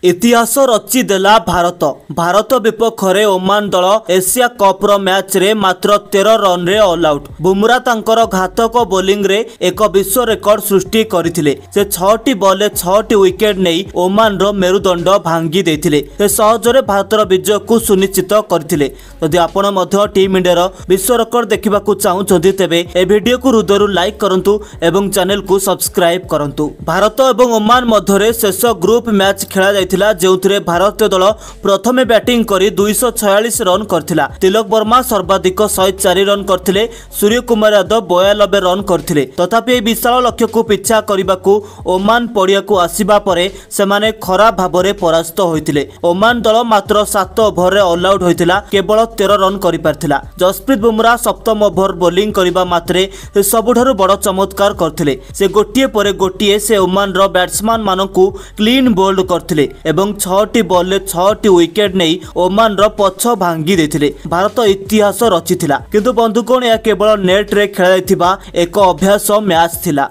इतिहास रचिदेला भारत विपक्ष में ओमान दल एशिया कप्र मैच रे मात्र 13 रन रे ऑल आउट। बुमरा तांकर घातक बोलिंग रे एक विश्व रेकर्ड सृष्टि करथिले। से 6टी बॉल 6टी विकेट नहीं ओमान रो मेरुदंड भांगी देथिले। से सहजरे भारतर विजय को सुनिश्चित करथिले। यदि आपण मध्य टीम इंडिया विश्व रेकर्ड देखा चाहूँगी तेबे ए वीडियो को हृदय लाइक करंतु एवं चैनल को सब्सक्राइब करंतु। भारत एवं ओमान मध्य शेष ग्रुप मैच खेला जो भारतीय दल प्रथमे बैटिंग करी 246 रन करथिला। तिलक वर्मा सर्वाधिक 104 रन करथिले। सूर्य कुमार यादव 92 रन करथिले। तथापि विशाल लक्ष्य को पिछा करने को ओमान पड़िया को आसिबा परे सेमाने खराब भावरे परास्त होइतिले। ओमान दल मात्र 7 ओभर रे ऑल आउट होइतिला, केवल 13 रन करि पारथिला। जसप्रीत बुमरा सप्तम ओभर बोलिंग करबा मात्रे सबुठारु बड़ चमत्कार करथिले। से गोटिए परे गोटिए से ओमान रो बैट्समैन मानकु क्लीन बोल्ड करथिले एवं 6टी बॉल 6टी विकेट नहीं ओमान रो पछ भांगी देथिले। भारत इतिहास रचिथिला, किंतु बंधुकोण यह केवल नेट रे खेला एक अभ्यास मैच थिला।